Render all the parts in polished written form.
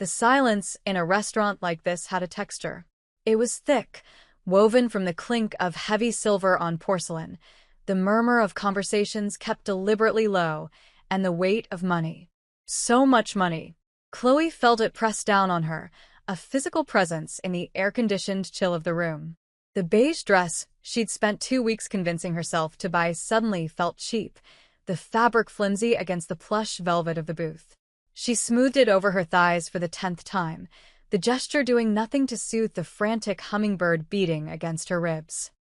The silence in a restaurant like this had a texture. It was thick, woven from the clink of heavy silver on porcelain, the murmur of conversations kept deliberately low, and the weight of money. So much money. Chloe felt it pressed down on her, a physical presence in the air-conditioned chill of the room. The beige dress she'd spent 2 weeks convincing herself to buy suddenly felt cheap, the fabric flimsy against the plush velvet of the booth. She smoothed it over her thighs for the 10th time, the gesture doing nothing to soothe the frantic hummingbird beating against her ribs.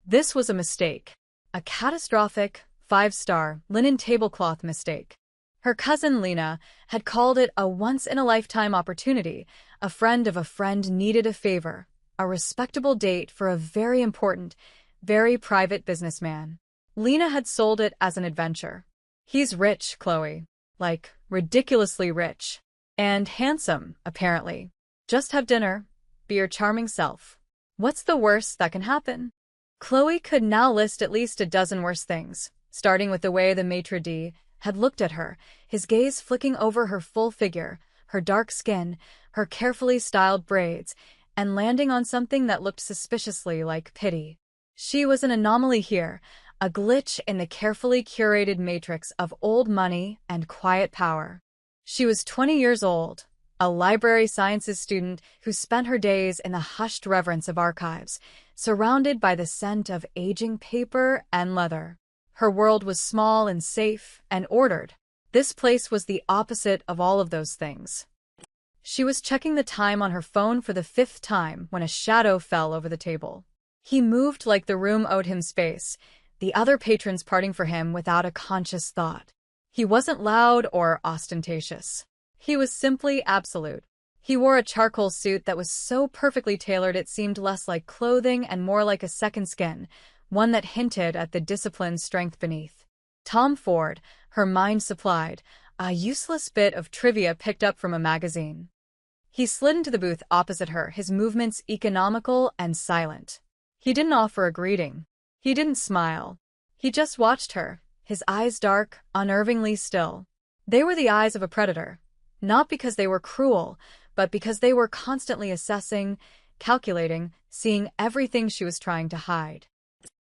This was a mistake. A catastrophic, 5-star, linen tablecloth mistake. Her cousin Lena had called it a once-in-a-lifetime opportunity. A friend of a friend needed a favor, a respectable date for a very important, very private businessman. Lena had sold it as an adventure. He's rich, Chloe. Like, ridiculously rich. And handsome, apparently. Just have dinner. Be your charming self. What's the worst that can happen? Chloe could now list at least a dozen worse things, starting with the way the maitre d' had looked at her, his gaze flicking over her full figure, her dark skin, her carefully styled braids, and landing on something that looked suspiciously like pity. She was an anomaly here, a glitch in the carefully curated matrix of old money and quiet power. She was 20 years old, a library sciences student who spent her days in the hushed reverence of archives, surrounded by the scent of aging paper and leather. Her world was small and safe and ordered. This place was the opposite of all of those things. She was checking the time on her phone for the 5th time when a shadow fell over the table. He moved like the room owed him space, the other patrons parting for him without a conscious thought. He wasn't loud or ostentatious. He was simply absolute. He wore a charcoal suit that was so perfectly tailored it seemed less like clothing and more like a second skin, one that hinted at the disciplined strength beneath. Tom Ford, her mind supplied, a useless bit of trivia picked up from a magazine. He slid into the booth opposite her, his movements economical and silent. He didn't offer a greeting. He didn't smile. He just watched her, his eyes dark, unnervingly still. They were the eyes of a predator, not because they were cruel, but because they were constantly assessing, calculating, seeing everything she was trying to hide.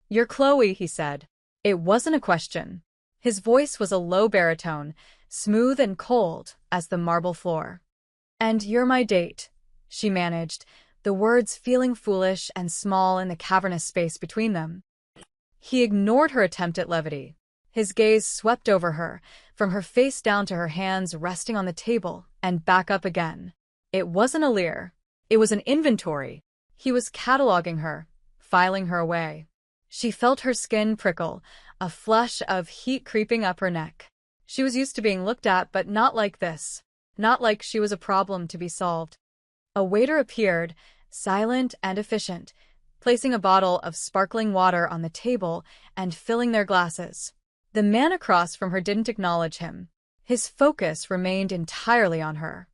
"You're Chloe," he said. It wasn't a question. His voice was a low baritone, smooth and cold as the marble floor. "And you're my date," she managed, the words feeling foolish and small in the cavernous space between them. He ignored her attempt at levity. His gaze swept over her, from her face down to her hands resting on the table, and back up again. It wasn't a leer. It was an inventory. He was cataloging her, filing her away. She felt her skin prickle, a flush of heat creeping up her neck. She was used to being looked at, but not like this. Not like she was a problem to be solved. A waiter appeared, silent and efficient, placing a bottle of sparkling water on the table and filling their glasses. The man across from her didn't acknowledge him. His focus remained entirely on her.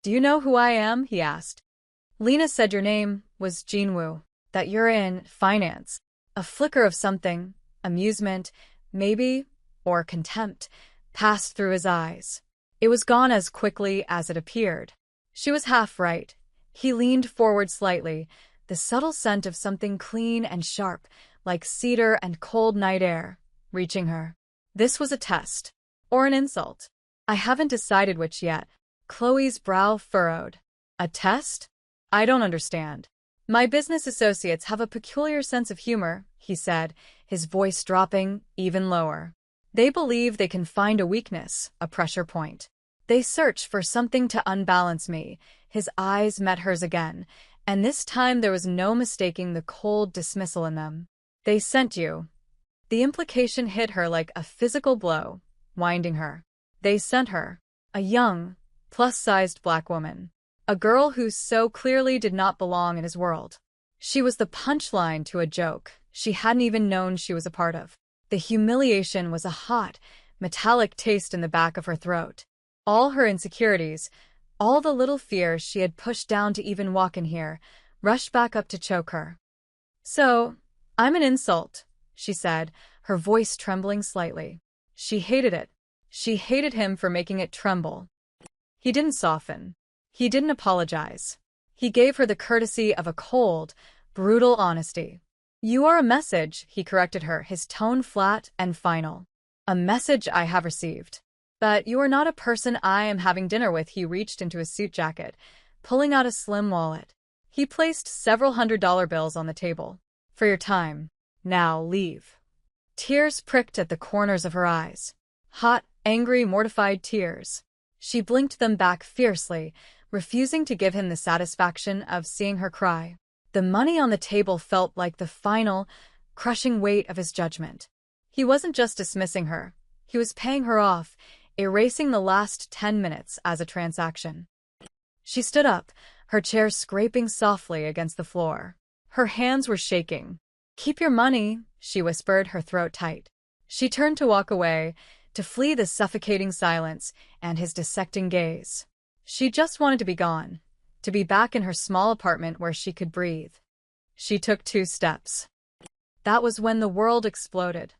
"Do you know who I am?" he asked. Lena said your name was Jinwoo, that you're in finance. A flicker of something, amusement, maybe, or contempt, passed through his eyes. It was gone as quickly as it appeared. She was half right. He leaned forward slightly, the subtle scent of something clean and sharp, like cedar and cold night air, reaching her. This was a test. Or an insult. I haven't decided which yet. Chloe's brow furrowed. A test? I don't understand. My business associates have a peculiar sense of humor, he said, his voice dropping even lower. They believe they can find a weakness, a pressure point. They search for something to unbalance me. His eyes met hers again, and this time there was no mistaking the cold dismissal in them. They sent you. The implication hit her like a physical blow, winding her. They sent her. A young, plus-sized black woman. A girl who so clearly did not belong in his world. She was the punchline to a joke she hadn't even known she was a part of. The humiliation was a hot, metallic taste in the back of her throat. All her insecurities, all the little fears she had pushed down to even walk in here, rushed back up to choke her. "So, I'm an insult," she said, her voice trembling slightly. She hated it. She hated him for making it tremble. He didn't soften. He didn't apologize. He gave her the courtesy of a cold, brutal honesty. "You are a message," he corrected her, his tone flat and final. "A message I have received. But you are not a person I am having dinner with." He reached into his suit jacket, pulling out a slim wallet. He placed several $100 bills on the table. "For your time. Now leave." Tears pricked at the corners of her eyes. Hot, angry, mortified tears. She blinked them back fiercely, refusing to give him the satisfaction of seeing her cry. The money on the table felt like the final, crushing weight of his judgment. He wasn't just dismissing her. He was paying her off, erasing the last 10 minutes as a transaction. She stood up, her chair scraping softly against the floor. Her hands were shaking. "Keep your money," she whispered, her throat tight. She turned to walk away, to flee the suffocating silence and his dissecting gaze. She just wanted to be gone, to be back in her small apartment where she could breathe. She took 2 steps. That was when the world exploded.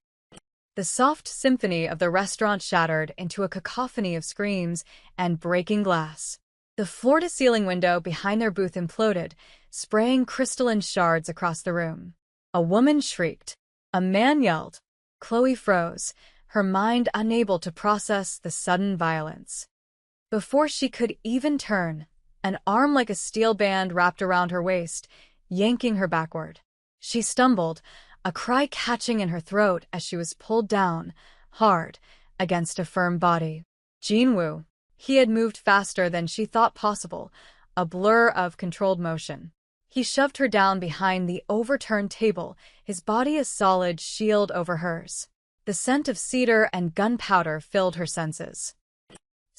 The soft symphony of the restaurant shattered into a cacophony of screams and breaking glass. The floor-to-ceiling window behind their booth imploded, spraying crystalline shards across the room. A woman shrieked. A man yelled. Chloe froze, her mind unable to process the sudden violence. Before she could even turn, an arm like a steel band wrapped around her waist, yanking her backward. She stumbled, a cry catching in her throat as she was pulled down, hard, against a firm body. Jinwoo. He had moved faster than she thought possible, a blur of controlled motion. He shoved her down behind the overturned table, his body a solid shield over hers. The scent of cedar and gunpowder filled her senses.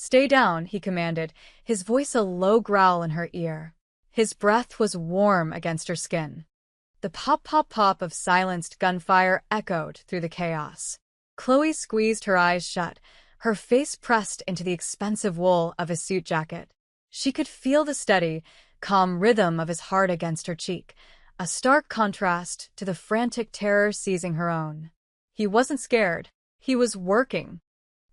"Stay down," he commanded, his voice a low growl in her ear. His breath was warm against her skin. The pop-pop-pop of silenced gunfire echoed through the chaos. Chloe squeezed her eyes shut, her face pressed into the expensive wool of his suit jacket. She could feel the steady, calm rhythm of his heart against her cheek, a stark contrast to the frantic terror seizing her own. He wasn't scared. He was working.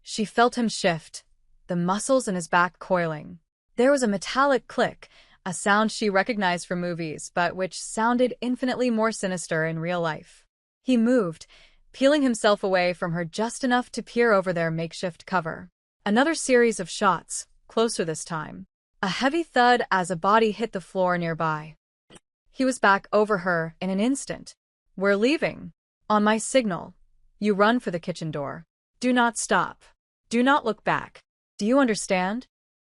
She felt him shift, the muscles in his back coiling. There was a metallic click, a sound she recognized from movies, but which sounded infinitely more sinister in real life. He moved, peeling himself away from her just enough to peer over their makeshift cover. Another series of shots, closer this time. A heavy thud as a body hit the floor nearby. He was back over her in an instant. "We're leaving. On my signal. You run for the kitchen door. Do not stop. Do not look back. Do you understand?"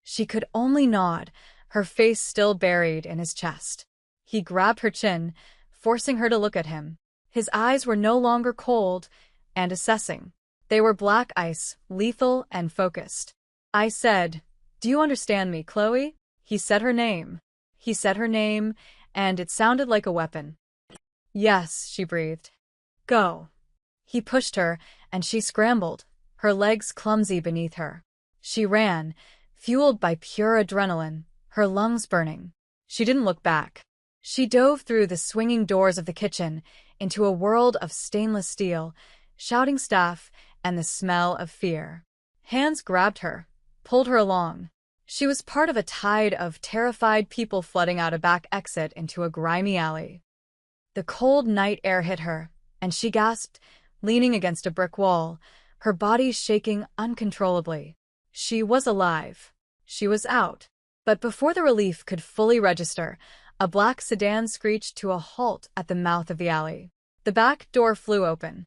She could only nod, her face still buried in his chest. He grabbed her chin, forcing her to look at him. His eyes were no longer cold and assessing. They were black ice, lethal and focused. "I said, do you understand me, Chloe?" He said her name. He said her name, and it sounded like a weapon. "Yes," she breathed. "Go." He pushed her, and she scrambled, her legs clumsy beneath her. She ran, fueled by pure adrenaline, her lungs burning. She didn't look back. She dove through the swinging doors of the kitchen into a world of stainless steel, shouting staff, and the smell of fear. Hands grabbed her, pulled her along. She was part of a tide of terrified people flooding out a back exit into a grimy alley. The cold night air hit her, and she gasped, leaning against a brick wall, her body shaking uncontrollably. She was alive. She was out. But before the relief could fully register, a black sedan screeched to a halt at the mouth of the alley. The back door flew open.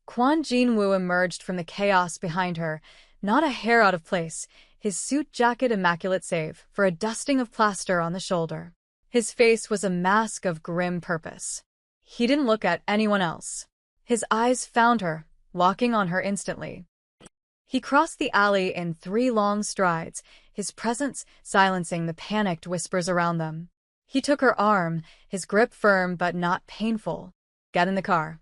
Kwon Jinwoo emerged from the chaos behind her, not a hair out of place, his suit jacket immaculate save for a dusting of plaster on the shoulder. His face was a mask of grim purpose. He didn't look at anyone else. His eyes found her, locking on her instantly. He crossed the alley in 3 long strides, his presence silencing the panicked whispers around them. He took her arm, his grip firm but not painful. "Get in the car."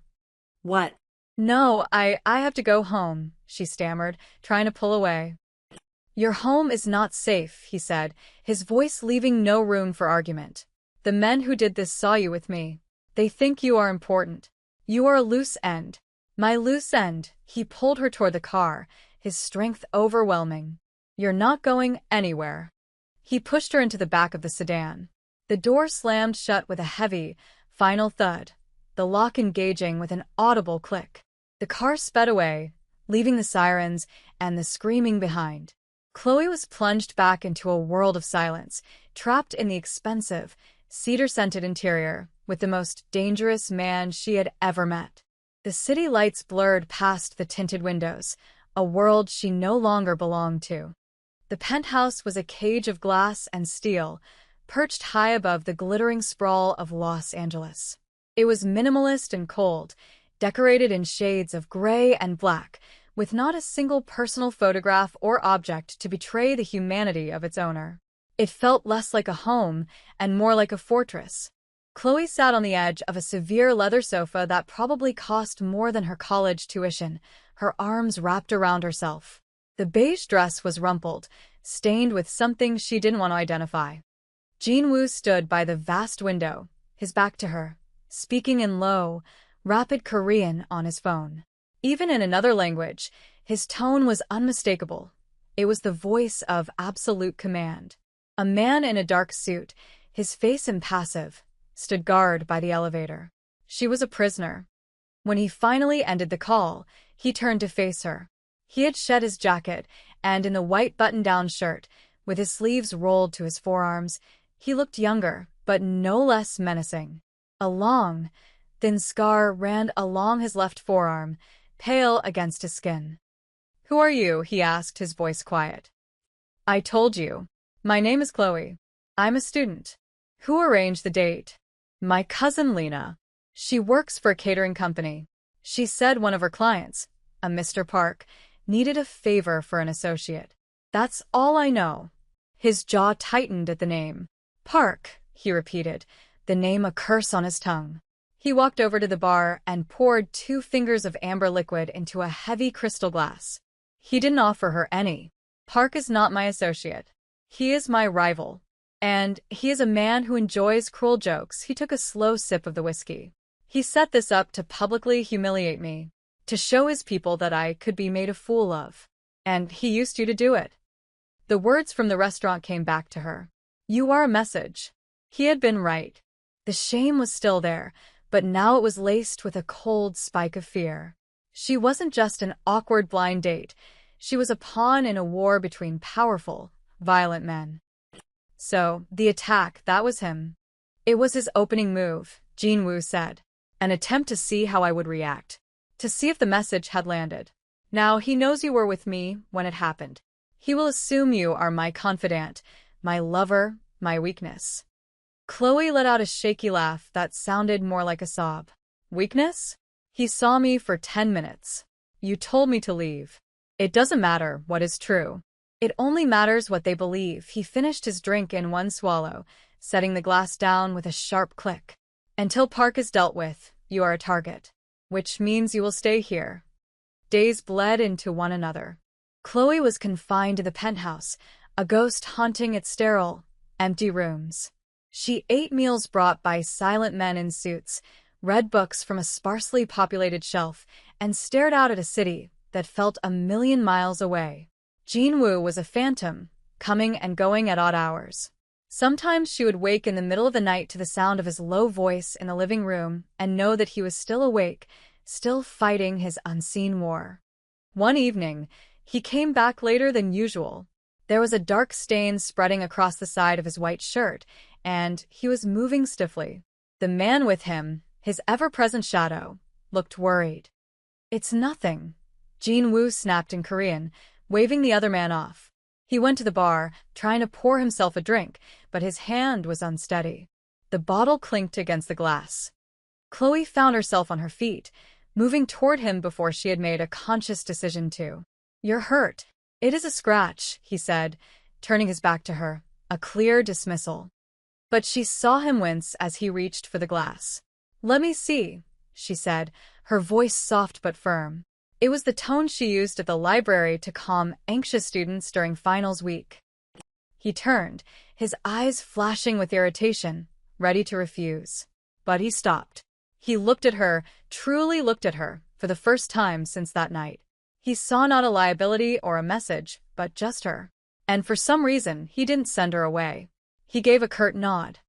"What?" "No, I have to go home," she stammered, trying to pull away. "Your home is not safe," he said, his voice leaving no room for argument. "The men who did this saw you with me. They think you are important. You are a loose end." "My loose end." He pulled her toward the car, his strength overwhelming. "You're not going anywhere." He pushed her into the back of the sedan. The door slammed shut with a heavy, final thud, the lock engaging with an audible click. The car sped away, leaving the sirens and the screaming behind. Chloe was plunged back into a world of silence, trapped in the expensive, cedar-scented interior with the most dangerous man she had ever met. The city lights blurred past the tinted windows, a world she no longer belonged to. The penthouse was a cage of glass and steel, perched high above the glittering sprawl of Los Angeles. It was minimalist and cold, decorated in shades of gray and black, with not a single personal photograph or object to betray the humanity of its owner. It felt less like a home and more like a fortress. Chloe sat on the edge of a severe leather sofa that probably cost more than her college tuition, her arms wrapped around herself. The beige dress was rumpled, stained with something she didn't want to identify. Jin-woo stood by the vast window, his back to her, speaking in low, rapid Korean on his phone. Even in another language, his tone was unmistakable. It was the voice of absolute command. A man in a dark suit, his face impassive, stood guard by the elevator. She was a prisoner. When he finally ended the call, he turned to face her. He had shed his jacket, and in the white button-down shirt, with his sleeves rolled to his forearms, he looked younger, but no less menacing. A long, thin scar ran along his left forearm, pale against his skin. "Who are you?" he asked, his voice quiet. "I told you. My name is Chloe. I'm a student." "Who arranged the date?" "My cousin Lena. She works for a catering company. She said one of her clients, a Mr. Park, needed a favor for an associate. That's all I know." His jaw tightened at the name. "Park," he repeated, the name a curse on his tongue. He walked over to the bar and poured 2 fingers of amber liquid into a heavy crystal glass. He didn't offer her any. "Park is not my associate. He is my rival. And he is a man who enjoys cruel jokes." He took a slow sip of the whiskey. "He set this up to publicly humiliate me, to show his people that I could be made a fool of. And he used you to do it." The words from the restaurant came back to her. "You are a message." He had been right. The shame was still there, but now it was laced with a cold spike of fear. She wasn't just an awkward blind date. She was a pawn in a war between powerful, violent men. So, the attack, that was him. "It was his opening move," Jin-woo said. "An attempt to see how I would react. To see if the message had landed. Now he knows you were with me when it happened. He will assume you are my confidant, my lover, my weakness." Chloe let out a shaky laugh that sounded more like a sob. "Weakness? He saw me for 10 minutes. You told me to leave. It doesn't matter what is true. It only matters what they believe." He finished his drink in one swallow, setting the glass down with a sharp click. "Until Park is dealt with, you are a target. Which means you will stay here." Days bled into one another. Chloe was confined to the penthouse, a ghost haunting its sterile, empty rooms. She ate meals brought by silent men in suits, read books from a sparsely populated shelf, and stared out at a city that felt 1,000,000 miles away. Jin-woo was a phantom, coming and going at odd hours. Sometimes she would wake in the middle of the night to the sound of his low voice in the living room and know that he was still awake, still fighting his unseen war. One evening, he came back later than usual. There was a dark stain spreading across the side of his white shirt, and he was moving stiffly. The man with him, his ever-present shadow, looked worried. "It's nothing," Jin-woo snapped in Korean, waving the other man off. He went to the bar, trying to pour himself a drink, but his hand was unsteady. The bottle clinked against the glass. Chloe found herself on her feet, moving toward him before she had made a conscious decision to. "You're hurt." "It is a scratch," he said, turning his back to her, a clear dismissal. But she saw him wince as he reached for the glass. "Let me see," she said, her voice soft but firm. It was the tone she used at the library to calm anxious students during finals week. He turned, his eyes flashing with irritation, ready to refuse. But he stopped. He looked at her, truly looked at her, for the first time since that night. He saw not a liability or a message, but just her. And for some reason, he didn't send her away. He gave a curt nod.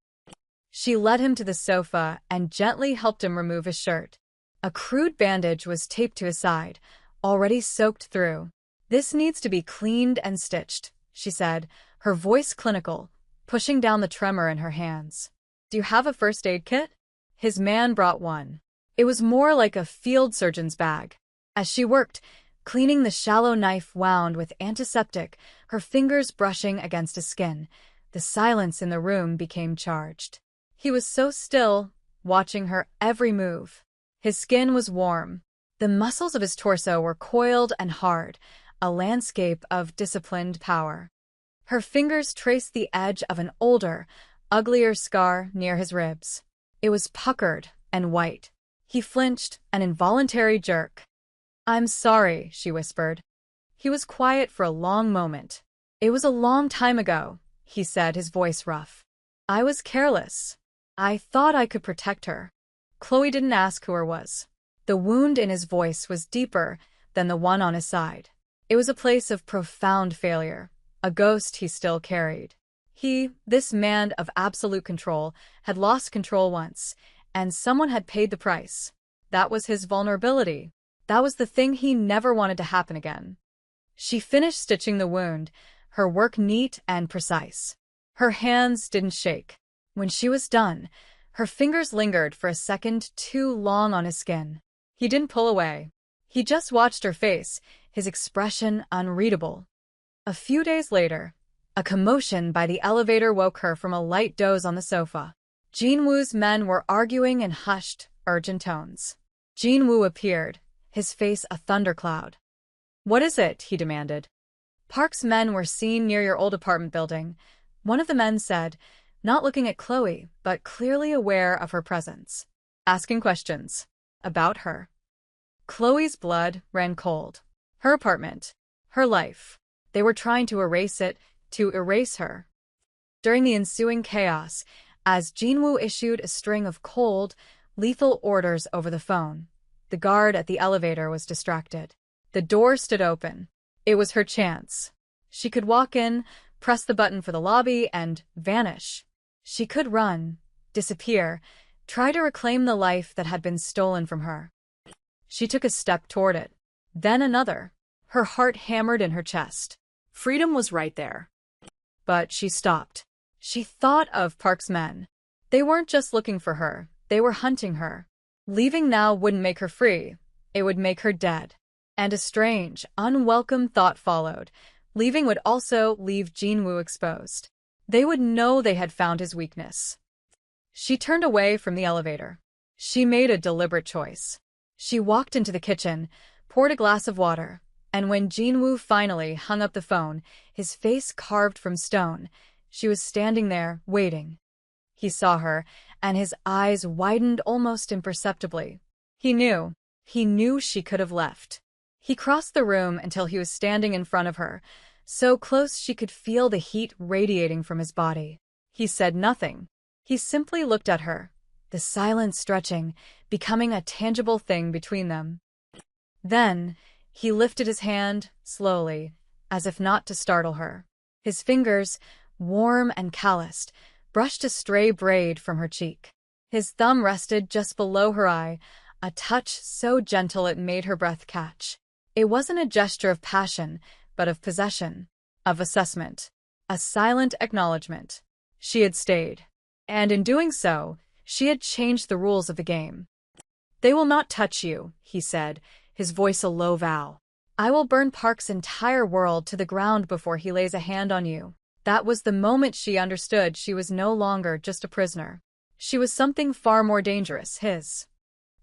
She led him to the sofa and gently helped him remove his shirt. A crude bandage was taped to his side, already soaked through. "This needs to be cleaned and stitched," she said, her voice clinical, pushing down the tremor in her hands. "Do you have a first aid kit?" His man brought one. It was more like a field surgeon's bag. As she worked, cleaning the shallow knife wound with antiseptic, her fingers brushing against his skin, the silence in the room became charged. He was so still, watching her every move. His skin was warm. The muscles of his torso were coiled and hard, a landscape of disciplined power. Her fingers traced the edge of an older, uglier scar near his ribs. It was puckered and white. He flinched, an involuntary jerk. "I'm sorry," she whispered. He was quiet for a long moment. "It was a long time ago," he said, his voice rough. "I was careless. I thought I could protect her." Chloe didn't ask who her was. The wound in his voice was deeper than the one on his side. It was a place of profound failure, a ghost he still carried. He, this man of absolute control, had lost control once, and someone had paid the price. That was his vulnerability. That was the thing he never wanted to happen again. She finished stitching the wound, her work neat and precise. Her hands didn't shake. When she was done, her fingers lingered for a second too long on his skin. He didn't pull away. He just watched her face, his expression unreadable. A few days later, a commotion by the elevator woke her from a light doze on the sofa. Jinwoo's men were arguing in hushed, urgent tones. Jinwoo appeared, his face a thundercloud. "What is it?" he demanded. "Park's men were seen near your old apartment building," one of the men said, not looking at Chloe, but clearly aware of her presence. "Asking questions. About her." Chloe's blood ran cold. Her apartment. Her life. They were trying to erase it, to erase her. During the ensuing chaos, as Jinwoo issued a string of cold, lethal orders over the phone, the guard at the elevator was distracted. The door stood open. It was her chance. She could walk in, press the button for the lobby, and vanish. She could run, disappear, try to reclaim the life that had been stolen from her. She took a step toward it, then another. Her heart hammered in her chest. Freedom was right there. But she stopped. She thought of Park's men. They weren't just looking for her, they were hunting her. Leaving now wouldn't make her free, it would make her dead. And a strange, unwelcome thought followed. Leaving would also leave Jinwoo exposed. They would know they had found his weakness. She turned away from the elevator. She made a deliberate choice. She walked into the kitchen, poured a glass of water, and when Jinwoo finally hung up the phone, his face carved from stone, she was standing there, waiting. He saw her, and his eyes widened almost imperceptibly. He knew she could have left. He crossed the room until he was standing in front of her, so close she could feel the heat radiating from his body. He said nothing. He simply looked at her, the silence stretching, becoming a tangible thing between them. Then, he lifted his hand, slowly, as if not to startle her. His fingers, warm and calloused, brushed a stray braid from her cheek. His thumb rested just below her eye, a touch so gentle it made her breath catch. It wasn't a gesture of passion, but of possession, of assessment, a silent acknowledgement. She had stayed. And in doing so, she had changed the rules of the game. "They will not touch you," he said, his voice a low vow. "I will burn Park's entire world to the ground before he lays a hand on you." That was the moment she understood she was no longer just a prisoner. She was something far more dangerous, his.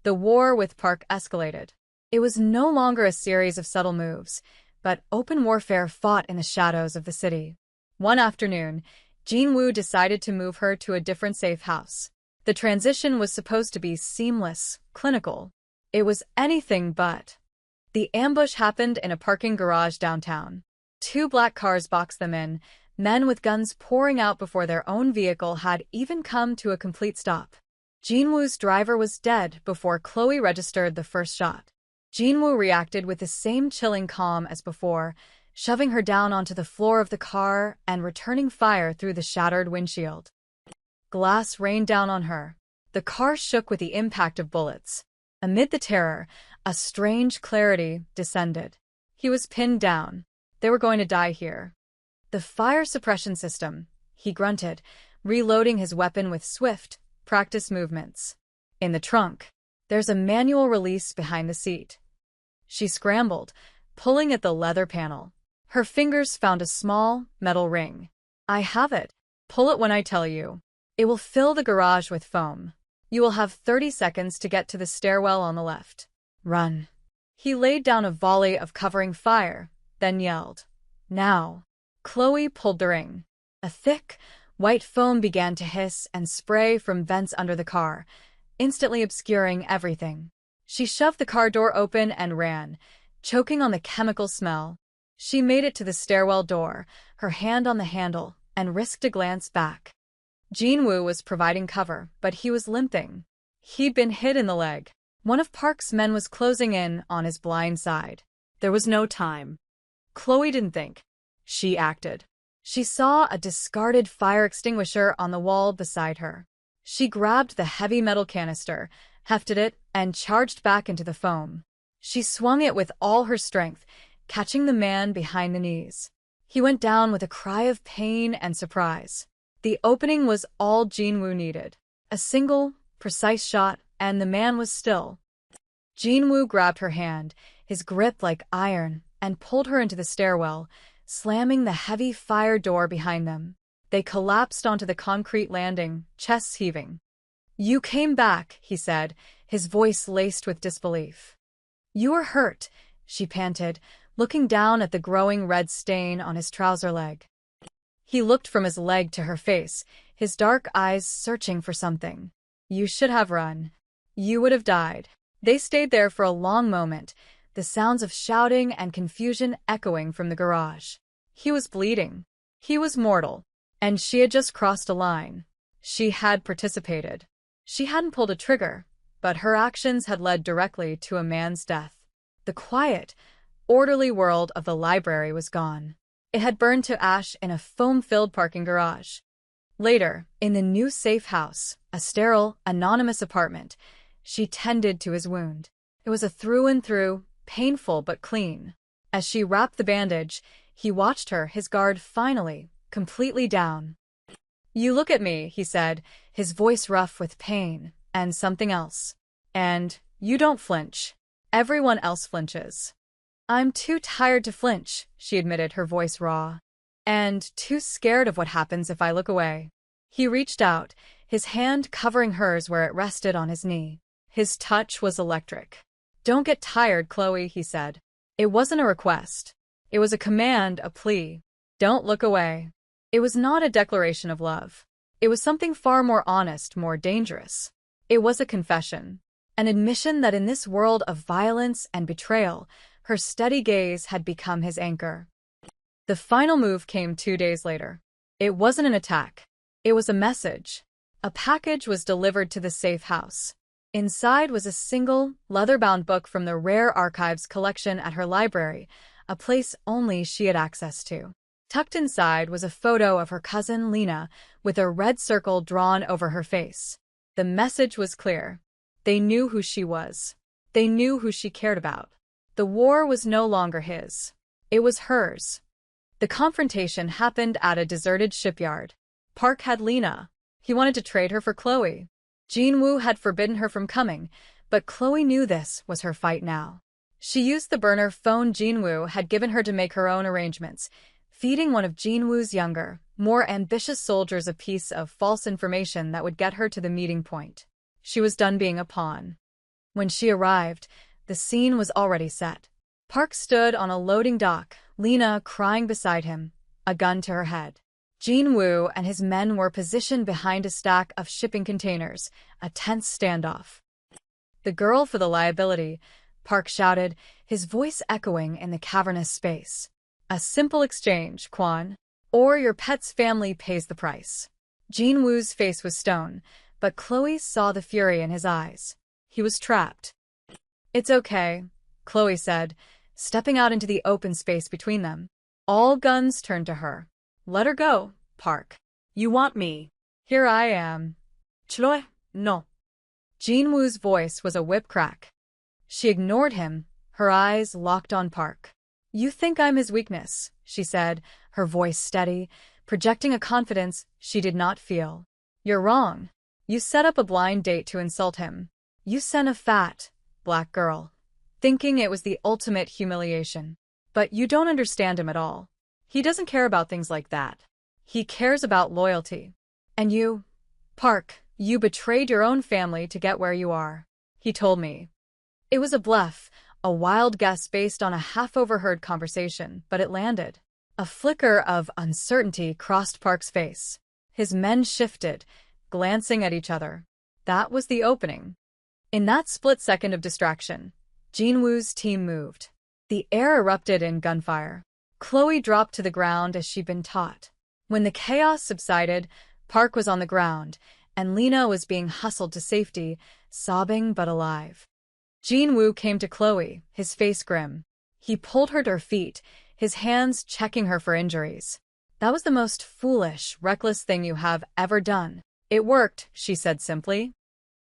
The war with Park escalated. It was no longer a series of subtle moves, but open warfare fought in the shadows of the city. One afternoon, Jinwoo decided to move her to a different safe house. The transition was supposed to be seamless, clinical. It was anything but. The ambush happened in a parking garage downtown. 2 black cars boxed them in, men with guns pouring out before their own vehicle had even come to a complete stop. Jinwoo's driver was dead before Chloe registered the first shot. Jinwoo reacted with the same chilling calm as before, shoving her down onto the floor of the car and returning fire through the shattered windshield. Glass rained down on her. The car shook with the impact of bullets. Amid the terror, a strange clarity descended. He was pinned down. They were going to die here. The fire suppression system, he grunted, reloading his weapon with swift, practiced movements. In the trunk, there's a manual release behind the seat. She scrambled, pulling at the leather panel. Her fingers found a small, metal ring. I have it. Pull it when I tell you. It will fill the garage with foam. You will have 30 seconds to get to the stairwell on the left. Run. He laid down a volley of covering fire, then yelled. Now. Chloe pulled the ring. A thick, white foam began to hiss and spray from vents under the car, instantly obscuring everything. She shoved the car door open and ran, choking on the chemical smell. She made it to the stairwell door, her hand on the handle, and risked a glance back. Jinwoo was providing cover, but he was limping. He'd been hit in the leg. One of Park's men was closing in on his blind side. There was no time. Chloe didn't think. She acted. She saw a discarded fire extinguisher on the wall beside her. She grabbed the heavy metal canister, hefted it, and charged back into the foam. She swung it with all her strength, catching the man behind the knees. He went down with a cry of pain and surprise. The opening was all Jinwoo needed. A single, precise shot, and the man was still. Jinwoo grabbed her hand, his grip like iron, and pulled her into the stairwell, slamming the heavy fire door behind them. They collapsed onto the concrete landing, chests heaving. You came back, he said, his voice laced with disbelief. You were hurt, she panted, looking down at the growing red stain on his trouser leg. He looked from his leg to her face, his dark eyes searching for something. You should have run. You would have died. They stayed there for a long moment, the sounds of shouting and confusion echoing from the garage. He was bleeding. He was mortal. And she had just crossed a line. She had participated. She hadn't pulled a trigger, but her actions had led directly to a man's death. The quiet, orderly world of the library was gone. It had burned to ash in a foam-filled parking garage. Later, in the new safe house, a sterile, anonymous apartment, she tended to his wound. It was a through-and-through, painful but clean. As she wrapped the bandage, he watched her, his guard finally, completely down. You look at me, he said, his voice rough with pain, and something else. And you don't flinch. Everyone else flinches. I'm too tired to flinch, she admitted, her voice raw. And too scared of what happens if I look away. He reached out, his hand covering hers where it rested on his knee. His touch was electric. Don't get tired, Chloe, he said. It wasn't a request. It was a command, a plea. Don't look away. It was not a declaration of love. It was something far more honest, more dangerous. It was a confession. An admission that in this world of violence and betrayal, her steady gaze had become his anchor. The final move came 2 days later. It wasn't an attack. It was a message. A package was delivered to the safe house. Inside was a single, leather-bound book from the rare archives collection at her library, a place only she had access to. Tucked inside was a photo of her cousin Lena, with a red circle drawn over her face. The message was clear. They knew who she was. They knew who she cared about. The war was no longer his. It was hers. The confrontation happened at a deserted shipyard. Park had Lena. He wanted to trade her for Chloe. Jinwoo had forbidden her from coming, but Chloe knew this was her fight now. She used the burner phone Jinwoo had given her to make her own arrangements, feeding one of Jinwoo's younger, more ambitious soldiers a piece of false information that would get her to the meeting point. She was done being a pawn. When she arrived, the scene was already set. Park stood on a loading dock, Lena crying beside him, a gun to her head. Jinwoo and his men were positioned behind a stack of shipping containers, a tense standoff. The girl for the liability, Park shouted, his voice echoing in the cavernous space. A simple exchange, Kwan. Or your pet's family pays the price. Jinwoo's face was stone, but Chloe saw the fury in his eyes. He was trapped. It's okay, Chloe said, stepping out into the open space between them. All guns turned to her. Let her go, Park. You want me? Here I am. Chloe, no. Jinwoo's voice was a whip crack. She ignored him, her eyes locked on Park. You think I'm his weakness, she said, her voice steady, projecting a confidence she did not feel. You're wrong. You set up a blind date to insult him. You sent a fat, black girl, thinking it was the ultimate humiliation. But you don't understand him at all. He doesn't care about things like that. He cares about loyalty. And you, Park, you betrayed your own family to get where you are. He told me. It was a bluff, a wild guess based on a half-overheard conversation, but it landed. A flicker of uncertainty crossed Park's face. His men shifted, glancing at each other. That was the opening. In that split second of distraction, Jinwoo's team moved. The air erupted in gunfire. Chloe dropped to the ground as she'd been taught. When the chaos subsided, Park was on the ground, and Lena was being hustled to safety, sobbing but alive. Jinwoo came to Chloe, his face grim. He pulled her to her feet, his hands checking her for injuries. That was the most foolish, reckless thing you have ever done. It worked, she said simply.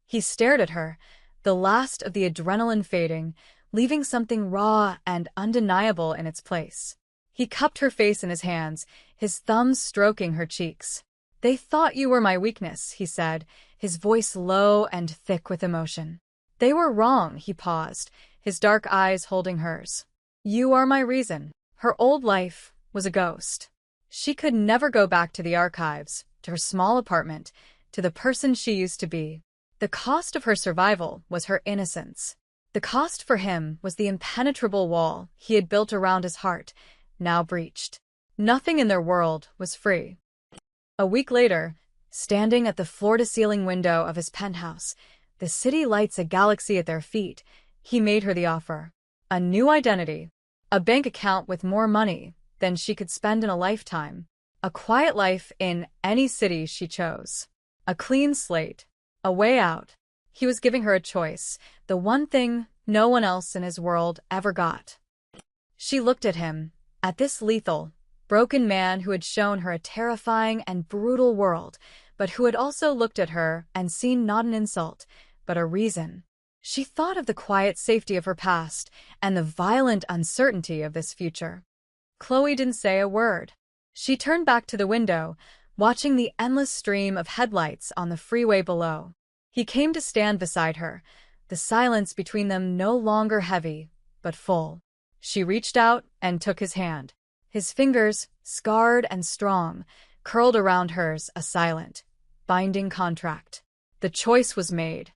He stared at her, the last of the adrenaline fading, leaving something raw and undeniable in its place. He cupped her face in his hands, his thumbs stroking her cheeks. They thought you were my weakness, he said, his voice low and thick with emotion. They were wrong, he paused, his dark eyes holding hers. You are my reason. Her old life was a ghost. She could never go back to the archives, to her small apartment, to the person she used to be. The cost of her survival was her innocence. The cost for him was the impenetrable wall he had built around his heart, now breached. Nothing in their world was free. A week later, standing at the floor-to-ceiling window of his penthouse, the city lights a galaxy at their feet, he made her the offer. A new identity, a bank account with more money than she could spend in a lifetime, a quiet life in any city she chose, a clean slate, a way out. He was giving her a choice, the one thing no one else in his world ever got. She looked at him, at this lethal, broken man who had shown her a terrifying and brutal world, but who had also looked at her and seen not an insult, but a reason. She thought of the quiet safety of her past and the violent uncertainty of this future. Chloe didn't say a word. She turned back to the window, watching the endless stream of headlights on the freeway below. He came to stand beside her, the silence between them no longer heavy, but full. She reached out and took his hand. His fingers, scarred and strong, curled around hers, a silent, binding contract. The choice was made.